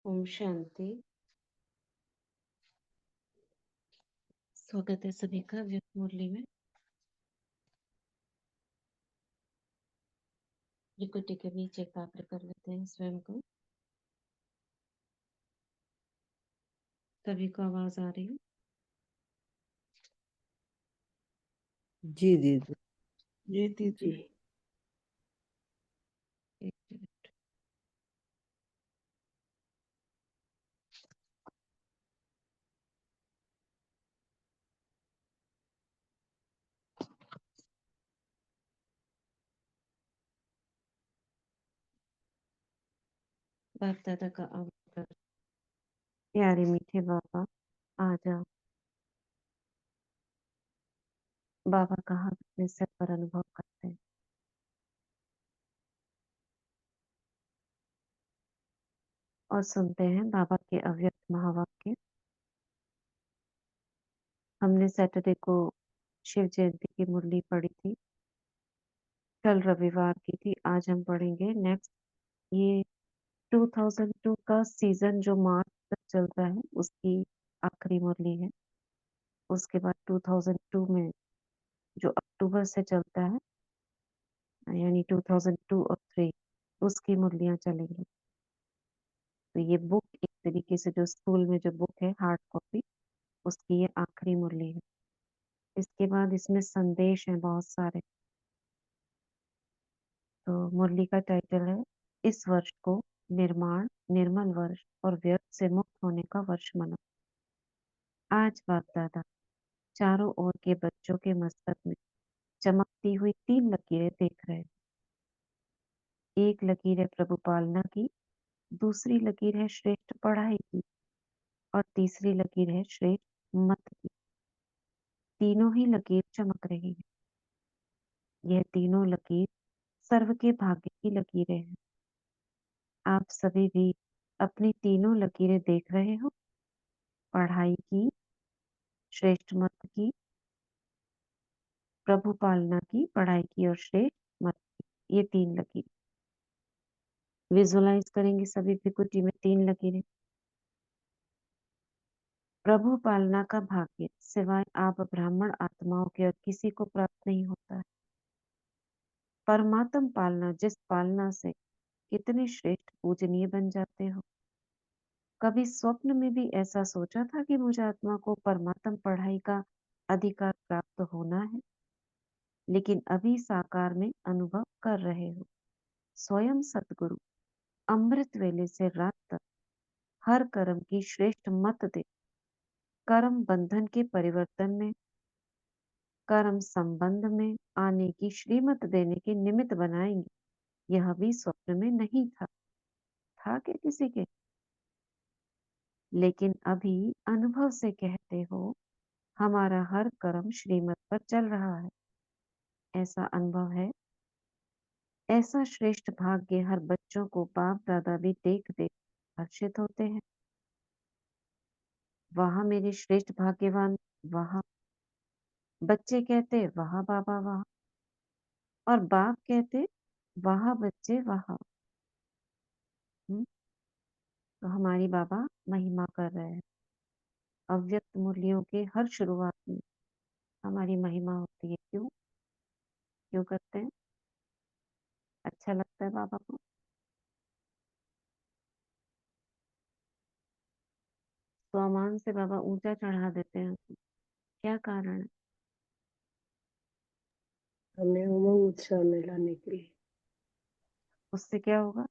ओम शांति। स्वागत है सभी का व्यक्त मुरली में। रिकुटी के बीच एकाग्र कर लेते हैं स्वयं को। सभी को आवाज आ रही है? जी दीदी। जी दीदी। एक मिनट। बाप दादा का आवाज। प्यारे मीठे बाबा आ जाओ। बाबा कहाँ अपने सर पर अनुभव करते हैं और सुनते हैं बाबा के अव्यक्त महावाक्य। हमने सैटरडे को शिव जयंती की मुरली पढ़ी थी, कल रविवार की थी। आज हम पढ़ेंगे नेक्स्ट ये 2002 का सीजन जो मार्च तक चलता है उसकी आखिरी मुरली है। उसके बाद 2002 में जो अक्टूबर से चलता है यानी 2002 और 3 उसकी मुरलियां चलेंगी। तो ये बुक एक तरीके से जो स्कूल में जो बुक है हार्ड कॉपी उसकी ये आखिरी मुरली है। इसके बाद इसमें संदेश है बहुत सारे। तो मुरली का टाइटल है इस वर्ष को निर्माण निर्मल वर्ष और व्यर्थ से मुक्त होने का वर्ष मनाओ। आज बाप दादा चारों ओर के बच्चों के मस्तक में चमकती हुई 3 लकीरें देख रहे हैं। एक लकीर है प्रभु पालना की, दूसरी लकीर है श्रेष्ठ पढ़ाई की और तीसरी लकीर है श्रेष्ठ मत की। तीनों ही लकीर चमक रही है। यह तीनों लकीर सर्व के भाग्य की लकीरें हैं। आप सभी भी अपनी तीनों लकीरें देख रहे हो, पढ़ाई की, श्रेष्ठ मत की, प्रभु पालना की, पढ़ाई की और श्रेष्ठ मत की। ये 3 लकीर विजुलाइज करेंगे सभी विकुटी में 3 लकीरें। प्रभु पालना का भाग्य सिवाय आप ब्राह्मण आत्माओं के और किसी को प्राप्त नहीं होता है। परमात्म पालना जिस पालना से कितने श्रेष्ठ पूजनीय बन जाते हो। कभी स्वप्न में भी ऐसा सोचा था कि मुझे आत्मा को परमात्म पढ़ाई का अधिकार प्राप्त होना है, लेकिन अभी साकार में अनुभव कर रहे हो। स्वयं सतगुरु अमृत वेले से रात तक हर कर्म की श्रेष्ठ मत दे कर्म बंधन के परिवर्तन में, कर्म संबंध में आने की श्रीमत देने के निमित्त बनाएंगे। यह भी स्वप्न में नहीं था क्या किसी के? लेकिन अभी अनुभव से कहते हो हमारा हर कर्म श्रीमत पर चल रहा है। ऐसा अनुभव है। ऐसा श्रेष्ठ भाग्य हर बच्चों को बाप दादा भी देख देख हर्षित होते हैं। वहां मेरे श्रेष्ठ भाग्यवान, वहां बच्चे कहते वहां बाबा वहां, और बाप कहते वहां बच्चे वहां। तो हमारी बाबा महिमा कर रहे हैं। अव्यक्त मुरलियों के हर शुरुआत में हमारी महिमा होती है। क्यों क्यों करते हैं? अच्छा लगता है बाबा को। स्वमान से बाबा ऊंचा चढ़ा देते हैं। क्या कारण है? हमें उमंग उत्साह में लाने के लिए। उससे क्या होगा?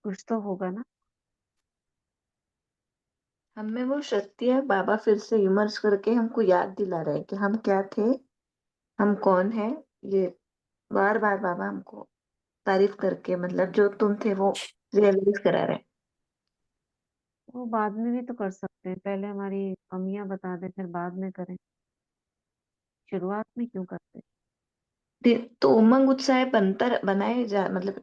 कुछ तो होगा ना। हमें वो शक्ति है। बाबा फिर से इमर्ज करके हमको याद दिला रहे हैं कि हम क्या थे, हम कौन है। ये बार बार बाबा हमको तारीफ करके, मतलब जो तुम थे वो रियलाइज करा रहे हैं। वो बाद में भी तो कर सकते हैं। पहले हमारी कमियां बता दें फिर बाद में करें। शुरुआत में क्यों करते? तो उमंग उत्साह बनाए जा, मतलब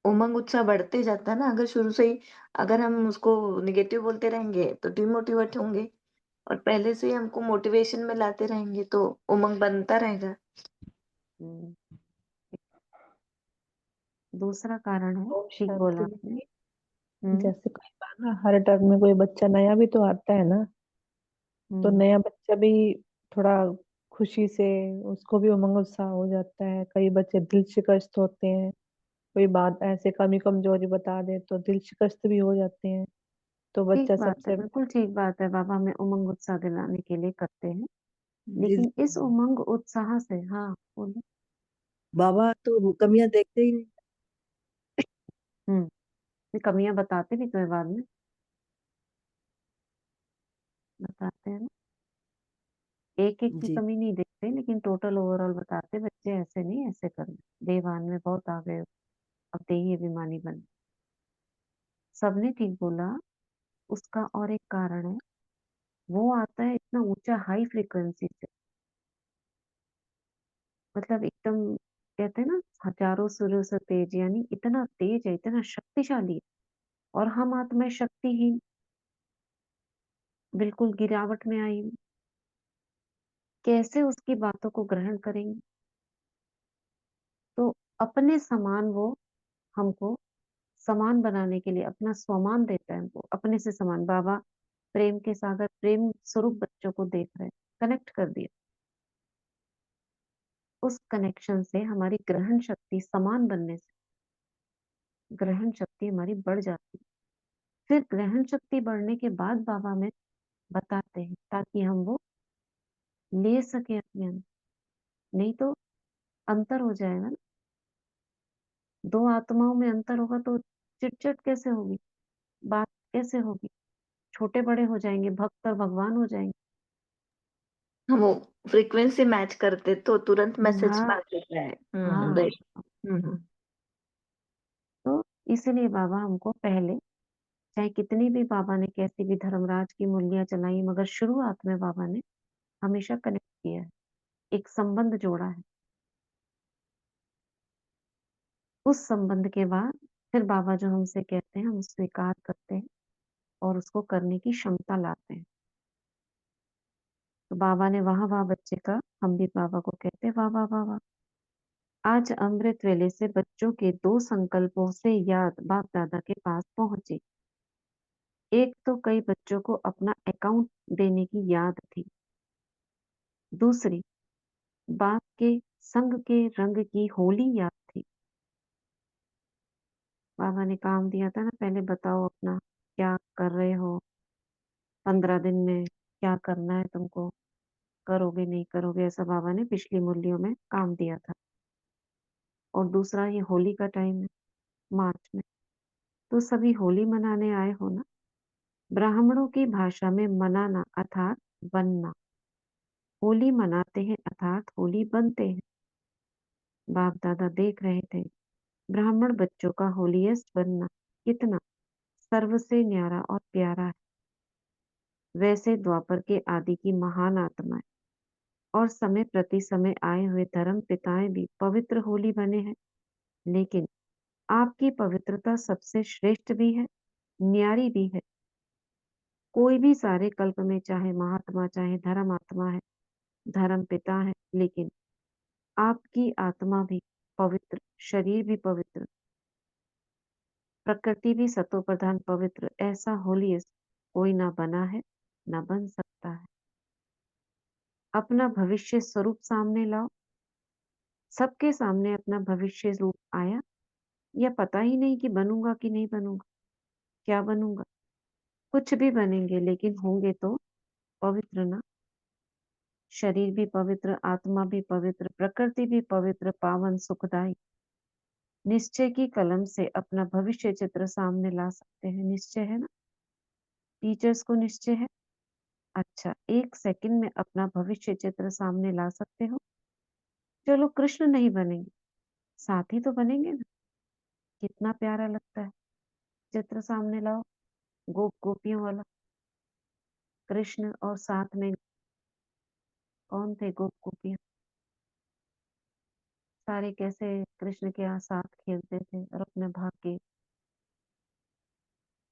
उमंग उत्साह बढ़ते जाता है ना। अगर शुरू से ही अगर हम उसको निगेटिव बोलते रहेंगे तो डिमोटिवेट होंगे, और पहले से ही हमको मोटिवेशन में लाते रहेंगे तो उमंग बनता रहेगा। हम्म, दूसरा कारण है, ओम ठीक बोला शांति आपने। दीदी। हम्म जैसे कई बार ना हर टर्म में कोई बच्चा नया भी तो आता है ना, तो हम्म नया बच्चा भी थोड़ा खुशी से उसको भी उमंग उत्साह हो जाता है। कई बच्चे दिल शिकस्त होते हैं, कोई बात ऐसे कमी कमजोरी बता दे तो दिल शिकस्त भी हो जाते हैं। तो ठीक बच्चा बात है, सबसे बिल्कुल ठीक बात है। बाबा हमें उमंग उत्साह दिलाने के लिए करते हैं, जी लेकिन इस जी। उमंग उत्साह से, हाँ बोलो। बाबा तो कमियां देखते ही नहीं। ये कमियां बताते भी तो है बाद में, बताते हैं ना। एक एक की जी कमी नहीं देखते, लेकिन टोटल ओवरऑल बताते, बच्चे ऐसे नहीं, ऐसे करना। देवान में बहुत आ गए हो, अब देही अभिमानी बन। सबने ठीक बोला। उसका और एक कारण है, वो आता है इतना ऊंचा हाई फ्रिक्वेंसी से, मतलब एकदम, कहते हैं ना, हजारों सूर्यों से तेज, यानी इतना तेज है, इतना शक्तिशाली है। और हम आत्मा शक्तिहीन, बिल्कुल गिरावट में आई हूँ। कैसे उसकी बातों को ग्रहण करेंगे? तो अपने समान वो हमको समान बनाने के लिए अपना स्वमान देता है हमको, अपने से समान। बाबा प्रेम के सागर, प्रेम स्वरूप बच्चों को देख रहे हैं, कनेक्ट कर दिया। उस कनेक्शन से हमारी ग्रहण शक्ति समान बनने से ग्रहण शक्ति हमारी बढ़ जाती है। फिर ग्रहण शक्ति बढ़ने के बाद बाबा में बताते हैं, ताकि हम वो ले सके अपने अंदर। नहीं तो अंतर हो जाएगा ना, दो आत्माओं में अंतर होगा तो चिटचिट कैसे होगी, बात कैसे होगी, छोटे बड़े हो जाएंगे, भक्त और भगवान हो जाएंगे। हम वो फ्रीक्वेंसी मैच करते तो तुरंत मैसेज हाँ पास होता है। हाँ। राइट। हम्म। तो इसलिए बाबा हमको पहले, चाहे कितनी भी बाबा ने कैसी भी धर्मराज की मूल्यियां चलाई, मगर शुरुआत में बाबा ने हमेशा कनेक्ट किया है, एक संबंध जोड़ा है। उस संबंध के बाद फिर बाबा जो हमसे कहते हैं, हम स्वीकार करते हैं और उसको करने की क्षमता लाते हैं। तो बाबा ने वाह वाह बच्चे का, हम भी बाबा को कहते हैं वाह वाह वाह वाह। आज अमृत वेले से बच्चों के दो संकल्पों से याद बाप दादा के पास पहुंची। एक तो कई बच्चों को अपना अकाउंट देने की याद थी, दूसरी बाप के संग के रंग की होली याद थी। बाबा ने काम दिया था ना, पहले बताओ अपना क्या कर रहे हो, 15 दिन में क्या करना है तुमको, करोगे नहीं करोगे, ऐसा बाबा ने पिछली मुरलियों में काम दिया था। और दूसरा, ये होली का टाइम है, मार्च में, तो सभी होली मनाने आए हो ना। ब्राह्मणों की भाषा में मनाना अर्थात बनना, होली मनाते हैं अर्थात होली बनते हैं। बाप दादा देख रहे थे ब्राह्मण बच्चों का होलीएस्ट बनना कितना सर्व से न्यारा और प्यारा है। वैसे द्वापर के आदि की महान आत्माएं और समय प्रति समय आए हुए धर्म पिताएं भी पवित्र होली बने हैं, लेकिन आपकी पवित्रता सबसे श्रेष्ठ भी है, न्यारी भी है। कोई भी सारे कल्प में, चाहे महात्मा चाहे धर्म आत्मा है, धर्म पिता है, लेकिन आपकी आत्मा भी पवित्र, शरीर भी पवित्र, प्रकृति भी सतो प्रधान पवित्र, ऐसा होलीएस्ट कोई ना बना है, ना बन सकता है। अपना भविष्य स्वरूप सामने लाओ। सबके सामने अपना भविष्य रूप आया, या पता ही नहीं कि बनूंगा कि नहीं बनूंगा, क्या बनूंगा। कुछ भी बनेंगे, लेकिन होंगे तो पवित्र ना। शरीर भी पवित्र, आत्मा भी पवित्र, प्रकृति भी पवित्र, पावन सुखदाई। निश्चय की कलम से अपना भविष्य चित्र सामने ला सकते हैं। निश्चय है ना, टीचर्स को निश्चय है। अच्छा, 1 सेकंड में अपना भविष्य चित्र सामने ला सकते हो। चलो कृष्ण नहीं बनेंगे, साथी तो बनेंगे ना। कितना प्यारा लगता है, चित्र सामने लाओ, गोप गोपियों वाला, कृष्ण और साथ में कौन थे गोप गोपियां, सारे कैसे कृष्ण के साथ खेलते थे और अपने भाग्य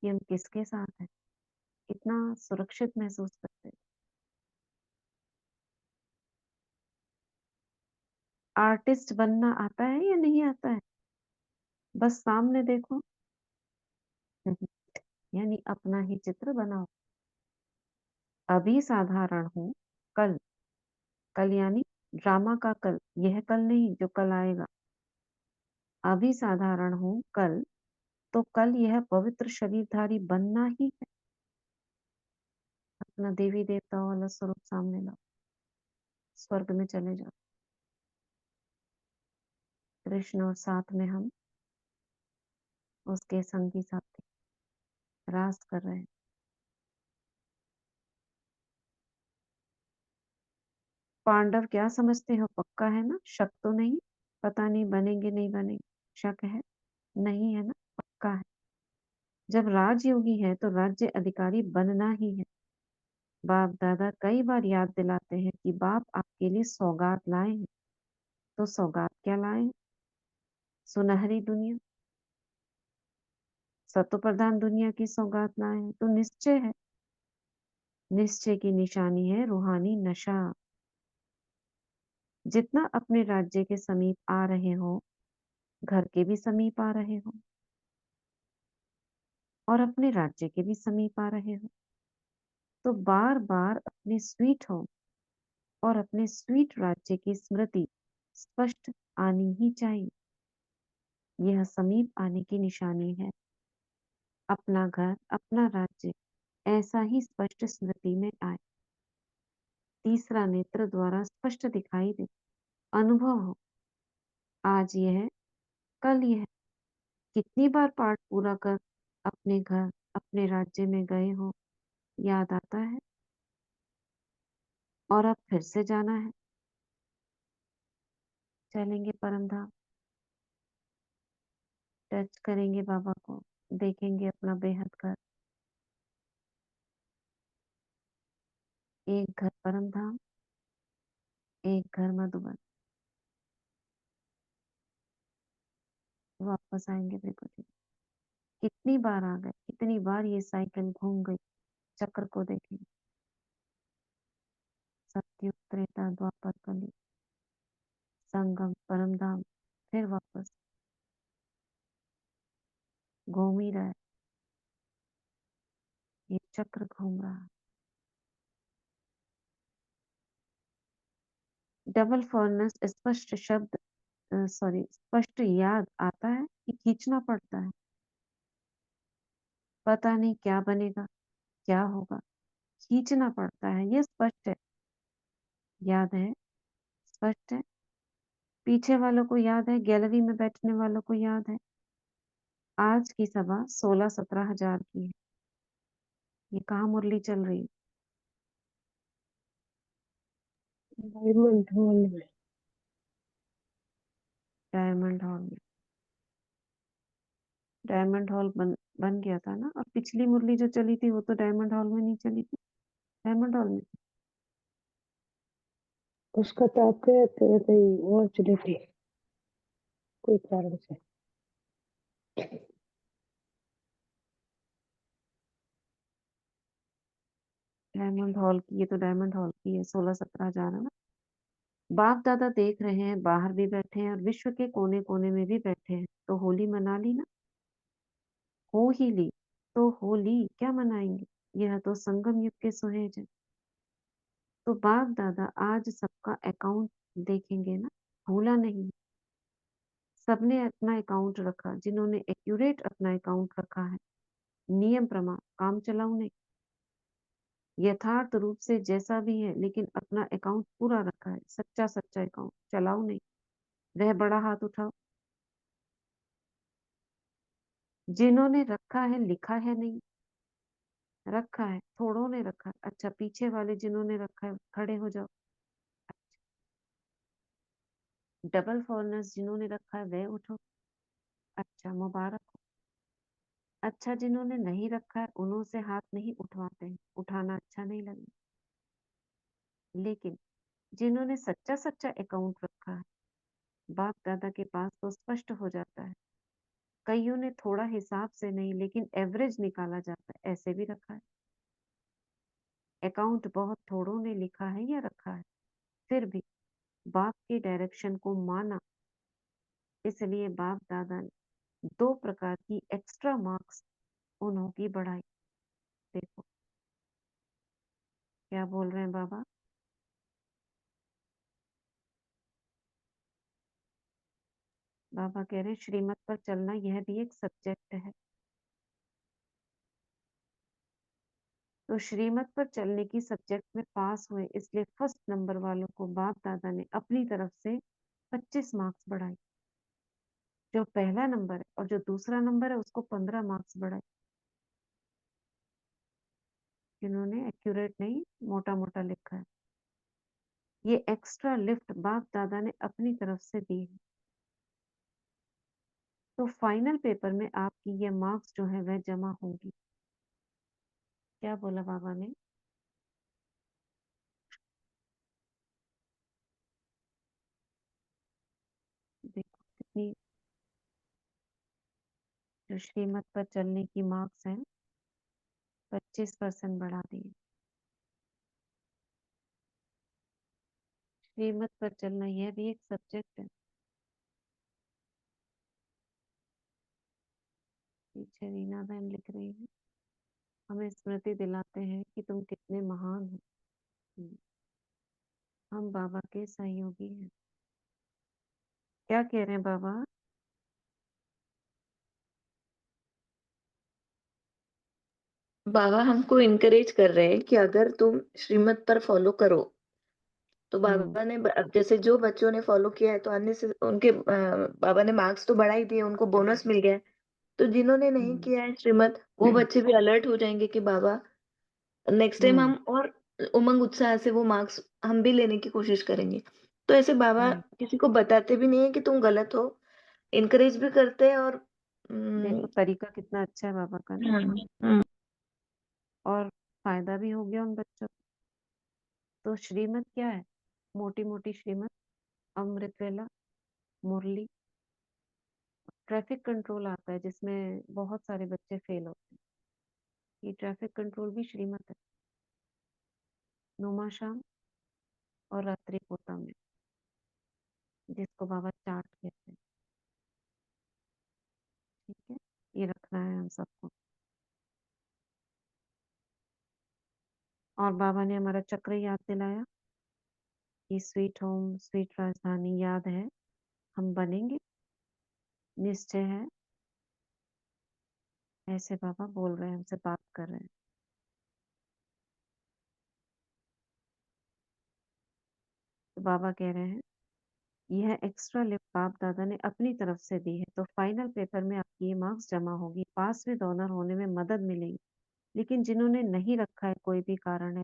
कि हम किसके साथ हैं, इतना सुरक्षित महसूस करते थे। आर्टिस्ट बनना आता है या नहीं आता है? बस सामने देखो। यानी अपना ही चित्र बनाओ। अभी साधारण हूँ कल। कल यानी ड्रामा का कल, यह कल नहीं जो कल आएगा। अभी साधारण हूँ कल, तो कल यह पवित्र शरीरधारी बनना ही है। अपना देवी देवताओं वाला स्वरूप सामने लाओ। स्वर्ग में चले जाओ। कृष्ण और साथ में हम उसके संगी साथी रास कर रहे हैं। पांडव क्या समझते हो, पक्का है ना? शक तो नहीं? पता नहीं बनेंगे नहीं बनेंगे, शक है? नहीं है ना, पक्का है। जब राजयोगी है तो राज्य अधिकारी बनना ही है। बाप दादा कई बार याद दिलाते हैं कि बाप आपके लिए सौगात लाए हैं। तो सौगात क्या लाए हैं? सुनहरी दुनिया, सत्व प्रधान दुनिया की सौगात लाए हैं। तो निश्चय है, निश्चय की निशानी है रूहानी नशा। जितना अपने राज्य के समीप आ रहे हो, घर के भी समीप आ रहे हो और अपने राज्य के भी समीप आ रहे हो, तो बार बार अपने स्वीट होम और अपने स्वीट राज्य की स्मृति स्पष्ट आनी ही चाहिए। यह समीप आने की निशानी है। अपना घर, अपना राज्य ऐसा ही स्पष्ट स्मृति में आए। तीसरा नेत्र द्वारा स्पष्ट दिखाई दे, अनुभव हो। आज यह, कल यह। कितनी बार पाठ पूरा कर अपने घर, अपने राज्य में गए हो, याद आता है और अब फिर से जाना है। चलेंगे परमधाम, टच करेंगे बाबा को, देखेंगे अपना बेहद घर। एक घर परमधाम, एक घर मधुबन। वापस आएंगे देखो जी। कितनी बार आ गए, कितनी बार ये साइकिल घूम गई। चक्र को देखेंगे। सत्युग त्रेता द्वापर कली, संगम परमधाम, फिर वापस। घूम ही रहा है, ये चक्र घूम रहा है। डबल फॉरनेस स्पष्ट शब्द, सॉरी, स्पष्ट याद आता है कि खींचना पड़ता है। पता नहीं क्या बनेगा, क्या होगा, खींचना पड़ता है। ये स्पष्ट है, याद है, स्पष्ट है। पीछे वालों को याद है, गैलरी में बैठने वालों को याद है। आज की सभा 16-17 हजार की है। ये कहाँ मुरली चल रही है? डायमंड हॉल में। डायमंड हॉल में। डायमंड हॉल बन गया था ना। और पिछली मुरली जो चली थी वो तो डायमंड हॉल में नहीं चली थी, डायमंड हॉल में। उसका तो आप कहते थे कहीं और चली थी कोई कारण से। डायमंड हॉल की, ये तो डायमंड हॉल की है। 16-17 हजार है ना। बाप दादा देख रहे हैं, बाहर भी बैठे हैं और विश्व के कोने कोने में भी बैठे हैं। तो होली मना ली ना, हो ही ली। तो होली क्या मनाएंगे, यह तो संगम युग के सुहेज है। तो बाप दादा आज सबका अकाउंट देखेंगे ना, भूला नहीं। सबने अपना अकाउंट रखा, जिन्होंने एक्यूरेट अपना अकाउंट रखा है, नियम प्रमाण काम चलाऊ नहीं, यथार्थ रूप से जैसा भी है, लेकिन अपना अकाउंट पूरा रखा है, सच्चा सच्चा अकाउंट चलाऊ नहीं। वह बड़ा हाथ उठाओ। जिन्होंने रखा है, लिखा है नहीं, रखा है, थोड़ों ने रखा है। अच्छा, पीछे वाले जिन्होंने रखा है खड़े हो जाओ। डबल फॉरनेस जिन्होंने रखा है वह उठो। अच्छा, मुबारक हो। अच्छा, जिन्होंने नहीं रखा है उन्हों से हाथ नहीं उठवाते हैं, उठाना अच्छा नहीं लगेगा। लेकिन जिन्होंने सच्चा सच्चा अकाउंट रखा है, बाप दादा के पास तो स्पष्ट हो जाता है। कईयों ने थोड़ा हिसाब से नहीं, लेकिन एवरेज निकाला जाता है, ऐसे भी रखा है। अकाउंट बहुत थोड़ों ने लिखा है या रखा है, फिर भी बाप के डायरेक्शन को माना। इसलिए बाप दादा 2 प्रकार की एक्स्ट्रा मार्क्स उन्हों की बढ़ाई। देखो क्या बोल रहे हैं बाबा। बाबा कह रहे हैं श्रीमत पर चलना यह भी एक सब्जेक्ट है। तो श्रीमत पर चलने की सब्जेक्ट में पास हुए, इसलिए फर्स्ट नंबर वालों को बाप दादा ने अपनी तरफ से 25 मार्क्स बढ़ाए। जो पहला नंबर है और जो दूसरा नंबर है उसको 15 मार्क्स बढ़ाए। जिन्होंने एक्यूरेट नहीं, मोटा मोटा लिखा है। ये एक्स्ट्रा लिफ्ट बाप दादा ने अपनी तरफ से दी है। तो फाइनल पेपर में आपकी ये मार्क्स जो है वह जमा होंगी। क्या बोला बाबा ने। देखो कितनी जो श्रीमत पर चलने की मार्क्स हैं 25% बढ़ा दिए। श्रीमत पर चलना यह भी एक सब्जेक्ट है। पीछे रीना बहन लिख रही है, हमें स्मृति दिलाते हैं कि तुम कितने महान हो। हम बाबा के सहयोगी हैं। क्या कह रहे हैं बाबा। बाबा हमको इनकरेज कर रहे हैं कि अगर तुम श्रीमत पर फॉलो करो तो बाबा ने अब जैसे जो बच्चों ने फॉलो किया है तो अन्य से उनके बाबा ने मार्क्स तो बढ़ा ही दिए, उनको बोनस मिल गया है। तो जिन्होंने नहीं किया है श्रीमत, वो बच्चे भी अलर्ट हो जाएंगे कि बाबा नेक्स्ट टाइम हम और उमंग उत्साह से वो मार्क्स हम भी लेने की कोशिश करेंगे। तो ऐसे बाबा किसी को बताते भी नहीं है कि तुम गलत हो, इनकरेज भी करते हैं। और देखो तरीका कितना अच्छा है बाबा का ना। और फायदा भी हो गया उन बच्चों को। तो श्रीमत क्या है, मोटी मोटी श्रीमत, अमृत वेला, मुरली, ट्रैफिक कंट्रोल आता है जिसमें बहुत सारे बच्चे फेल होते हैं। ये ट्रैफिक कंट्रोल भी श्रीमत है। नुमा शाम और रात्रि पोता में, जिसको बाबा चार्ट कहते हैं। ठीक है, ये रखना है हम सबको। और बाबा ने हमारा चक्र याद दिलाया कि स्वीट होम स्वीट राजधानी याद है, हम बनेंगे, निश्चय है। ऐसे बाबा बोल रहे हैं, हमसे बात कर रहे हैं। तो बाबा कह रहे हैं यह एक्स्ट्रा लिफ्ट बाप दादा ने अपनी तरफ से दी है। तो फाइनल पेपर में आपकी ये मार्क्स जमा होगी, पास विद ऑनर होने में मदद मिलेगी। लेकिन जिन्होंने नहीं रखा है, कोई भी कारण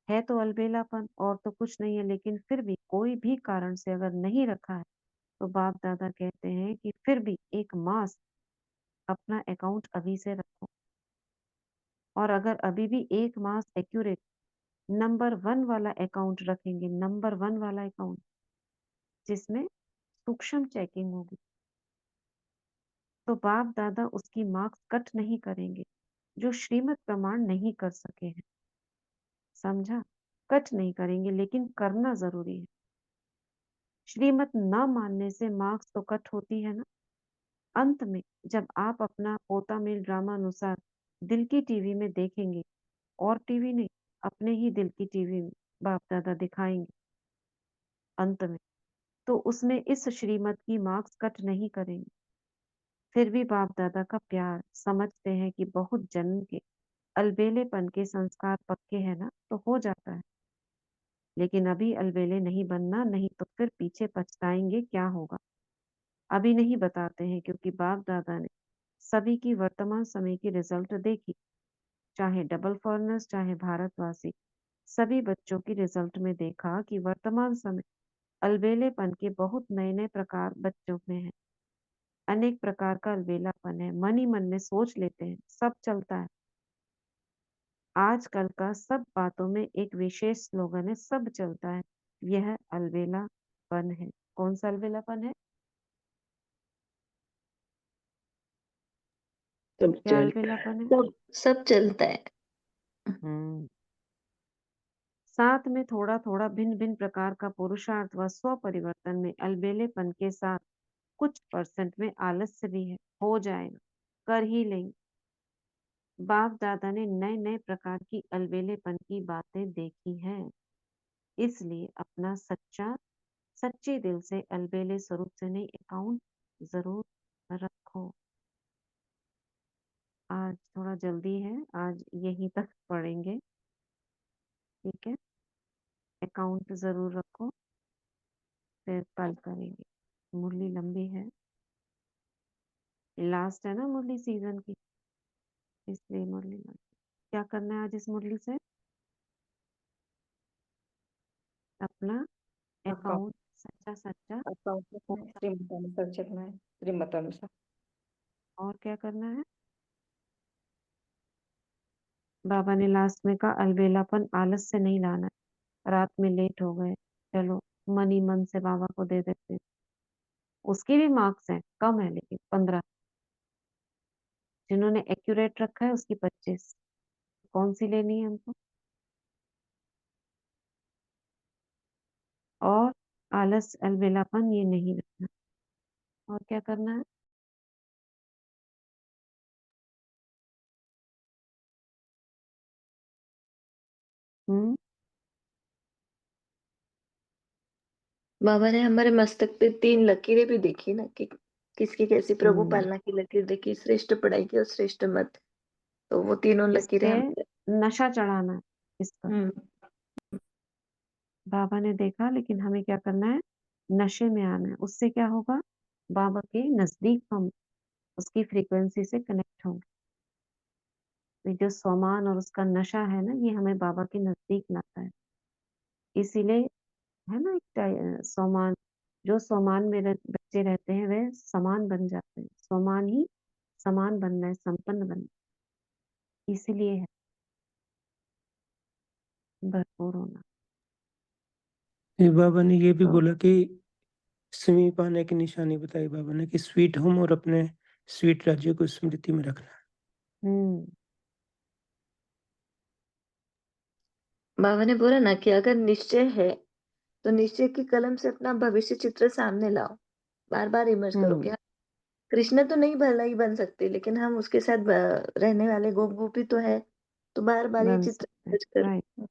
है तो अलबेलापन और तो कुछ नहीं है, लेकिन फिर भी कोई भी कारण से अगर नहीं रखा है तो बाप दादा कहते हैं कि फिर भी एक मास अपना अकाउंट अभी से रखो। और अगर अभी भी एक मास एक्यूरेट नंबर 1 वाला अकाउंट रखेंगे, नंबर 1 वाला अकाउंट जिसमें सूक्ष्म चेकिंग होगी, तो बाप दादा उसकी मार्क्स कट नहीं करेंगे जो श्रीमत प्रमाण नहीं कर सके हैं। समझा, कट नहीं करेंगे, लेकिन करना जरूरी है। श्रीमत न मानने से मार्क्स तो कट होती है ना। अंत में जब आप अपना पोता मेल ड्रामा अनुसार दिल की टीवी में देखेंगे, और टीवी नहीं, अपने ही दिल की टीवी में बाप दादा दिखाएंगे अंत में, तो उसमें इस श्रीमत की मार्क्स कट नहीं करेंगे। फिर भी बाप दादा का प्यार समझते हैं कि बहुत जन्म के अलबेलेपन के संस्कार पक्के हैं ना, तो हो जाता है। लेकिन अभी अलबेले नहीं बनना, नहीं तो फिर पीछे पछताएंगे क्या होगा। अभी नहीं बताते हैं, क्योंकि बाप दादा ने सभी की वर्तमान समय की रिजल्ट देखी, चाहे डबल फॉरनर्स चाहे भारतवासी। सभी बच्चों की रिजल्ट में देखा कि वर्तमान समय अलबेलेपन के बहुत नए नए प्रकार बच्चों में है। अनेक प्रकार का अलबेलापन है, मन ही मन में सोच लेते हैं, सब चलता है। आजकल का सब बातों में एक विशेष स्लोगन है, सब चलता है, यह अलबेलापन है। कौन सा अलबेलापन है। सब क्या चल अलबेलापन है। सब चलता है। साथ में थोड़ा थोड़ा भिन्न भिन्न प्रकार का पुरुषार्थ व स्व परिवर्तन में अलबेलेपन के साथ कुछ परसेंट में आलस्य भी है, हो जाएगा, कर ही लेंगे। बाप दादा ने नए नए प्रकार की अलबेलेपन की बातें देखी हैं, इसलिए अपना सच्चे दिल से अलबेले स्वरूप से नहीं अकाउंट जरूर रखो। आज थोड़ा जल्दी है, आज यहीं तक पढ़ेंगे, ठीक है। अकाउंट जरूर रखो, फिर कल करेंगे। मुरली लंबी है, लास्ट है ना मुरली सीजन की, इसलिए मुरली लंबी। क्या करना है आज इस मुरली से? अपना अकाउंट अकाउंट सच्चा सच्चा अकाउंट में होता। श्रीमतानुसार चलना है, श्रीमतानुसार। और क्या करना है? बाबा ने लास्ट में कहा अलबेलापन आलस से नहीं लाना है। रात में लेट हो गए, चलो मन ही मन से बाबा को दे देते हैं। उसकी भी मार्क्स हैं, कम है लेकिन 15। जिन्होंने एक्यूरेट रखा है उसकी 25। कौन सी लेनी है हमको? और आलस अलबेलापन ये नहीं रखना। और क्या करना है? हम्म बाबा ने हमारे मस्तक पे 3 लकीरें भी देखी ना, कि किसकी कैसी प्रभु हम्म पालना की लकीर देखी, श्रेष्ठ पढ़ाई की और श्रेष्ठ मत। तो वो तीनों इस लकीरें पे हमारे। नशा चढ़ाना है इसका। हम्म बाबा ने देखा, लेकिन हमें क्या करना है? नशे में आना है। उससे क्या होगा? बाबा के नजदीक हम उसकी फ्रीक्वेंसी से कनेक्ट होंगे। तो जो सोमान और उसका नशा है ना, ये हमें बाबा के नजदीक लाता है। इसीलिए है ना, एक सोमान, जो सोमान में बच्चे रहते हैं वे समान बन जाते हैं। सोमान ही समान बनना है, संपन्न बनना है। इसीलिए है भरपूर होना। ये बाबा ने ये भी तो बोला कि समीप आने की निशानी बताई बाबा ने कि स्वीट होम और अपने स्वीट राज्य को स्मृति में रखना। हम्म बाबा ने बोला ना कि अगर निश्चय है तो निश्चय की कलम से अपना भविष्य चित्र सामने लाओ, बार बार इमर्ज करो कि हम्म हाँ, कृष्ण तो नहीं भला ही बन सकते, लेकिन हम उसके साथ रहने वाले गोप गोपी तो है, तो बार बार ये बन चित्र सकते हैं, image कर। राइट।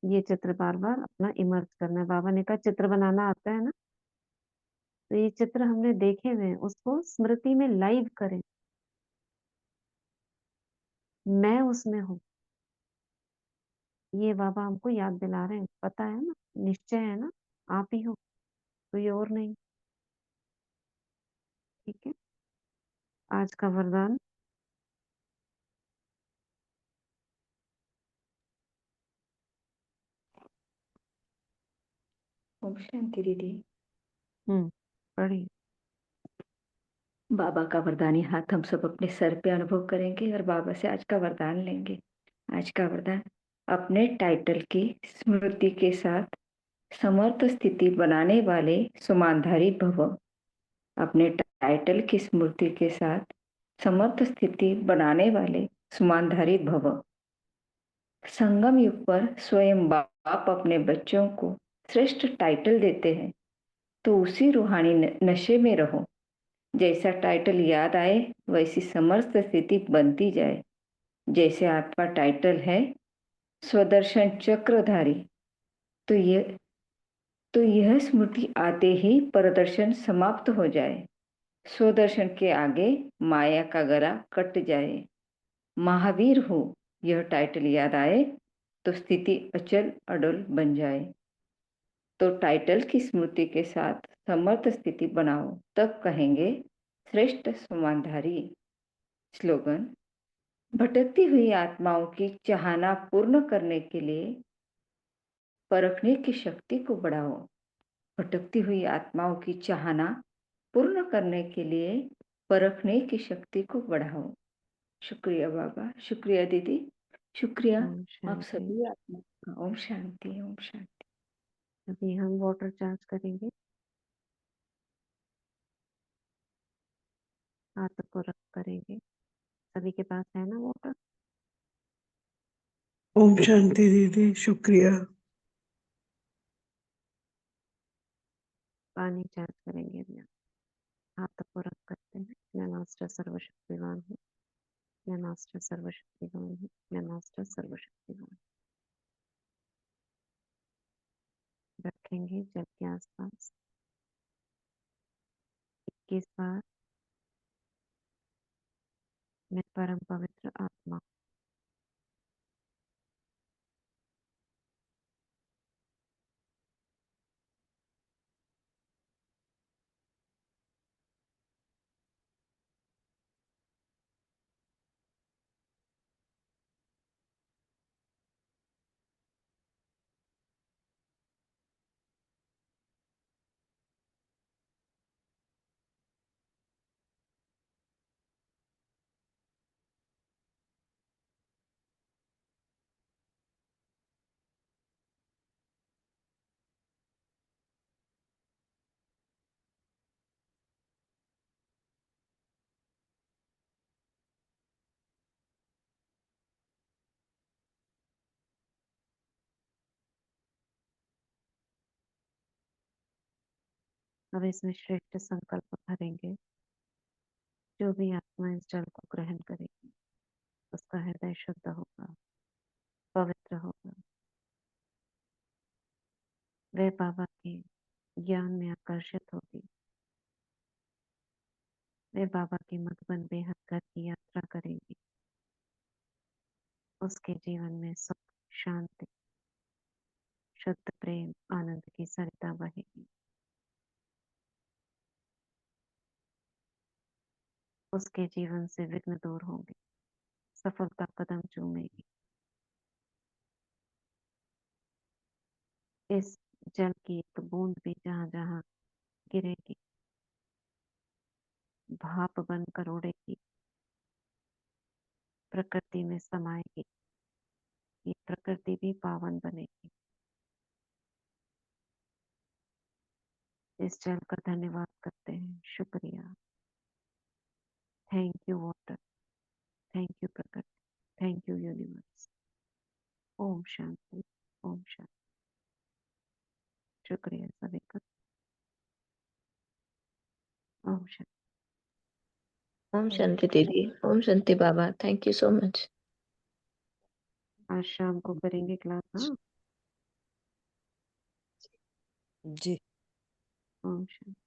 ये चित्र बार बार अपना इमर्ज करना है। बाबा ने कहा चित्र बनाना आता है ना, तो ये चित्र हमने देखे हुए हैं, उसको स्मृति में लाइव करें। मैं उसमें हूँ, ये बाबा हमको याद दिला रहे हैं। पता है ना, निश्चय है ना, आप ही हो, कोई और नहीं। ठीक है। आज का वरदान, ओम शांति दीदी। पढ़िए। बाबा का वरदानी हाथ हम सब अपने सर पे अनुभव करेंगे और बाबा से आज का वरदान लेंगे। आज का वरदान, अपने टाइटल की स्मृति के साथ समर्थ स्थिति बनाने वाले सुमानधारी भव। अपने टाइटल की स्मृति के साथ समर्थ स्थिति बनाने वाले सुमानधारी भव। संगम युग पर स्वयं बाप अपने बच्चों को श्रेष्ठ टाइटल देते हैं, तो उसी रूहानी नशे में रहो। जैसा टाइटल याद आए वैसी समस्त स्थिति बनती जाए। जैसे आपका टाइटल है स्वदर्शन चक्रधारी, तो यह स्मृति आते ही परदर्शन समाप्त हो जाए। स्वदर्शन के आगे माया का गला कट जाए। महावीर हो, यह टाइटल याद आए तो स्थिति अचल अडल बन जाए। तो टाइटल की स्मृति के साथ समर्थ स्थिति बनाओ, तब कहेंगे श्रेष्ठ समानधारी। स्लोगन, भटकती हुई आत्माओं की चाहना पूर्ण करने के लिए परखने की शक्ति को बढ़ाओ। भटकती हुई आत्माओं की चाहना पूर्ण करने के लिए परखने की शक्ति को बढ़ाओ। शुक्रिया बाबा, शुक्रिया दीदी, शुक्रिया ओम आप शांति। सभी आत्मा का। ओम शांति, ओम शांति। अभी हम वाटर चार्ज करेंगे, हाथ को रख करेंगे। सभी के पास है ना वाटर? ओम शांति दीदी, शुक्रिया। पानी चार्ज करेंगे अभी। हाथ पूरक करते हैं। मैं मास्टर सर्वशक्तिवान हूँ, मैं मास्टर सर्वशक्तिवान हूँ, मैं मास्टर सर्वशक्तिवान हूँ। रखेंगे जल के आसपास 21 बार। मैं परम पवित्र आत्मा, अब इसमें श्रेष्ठ संकल्प भरेंगे। जो भी आत्मा इस जल को ग्रहण करेगी उसका हृदय शुद्ध होगा, पवित्र होगा। वह बाबा के ज्ञान में आकर्षित होगी। वह बाबा की मधुबन बेहद घर की यात्रा करेगी। उसके जीवन में सुख, शांति, शुद्ध प्रेम, आनंद की सरिता बहेगी। उसके जीवन से विघ्न दूर होंगे, सफलता कदम चूमेगी। इस जल की एक बूंद भी जहाँ जहाँ गिरेगी भाप बनकर उड़ेगी, प्रकृति में समाएगी। ये प्रकृति भी पावन बनेगी। इस जल का धन्यवाद करते हैं, शुक्रिया। Thank you water, thank you प्रकृति, thank you universe. Om Shanti, Om Shanti. शुक्रिया सभी का। ओम शांति। ओम शांति दीदी, ओम शांति बाबा, थैंक यू सो मच। आज शाम को करेंगे क्लास। हाँ, जी। ओम शांति।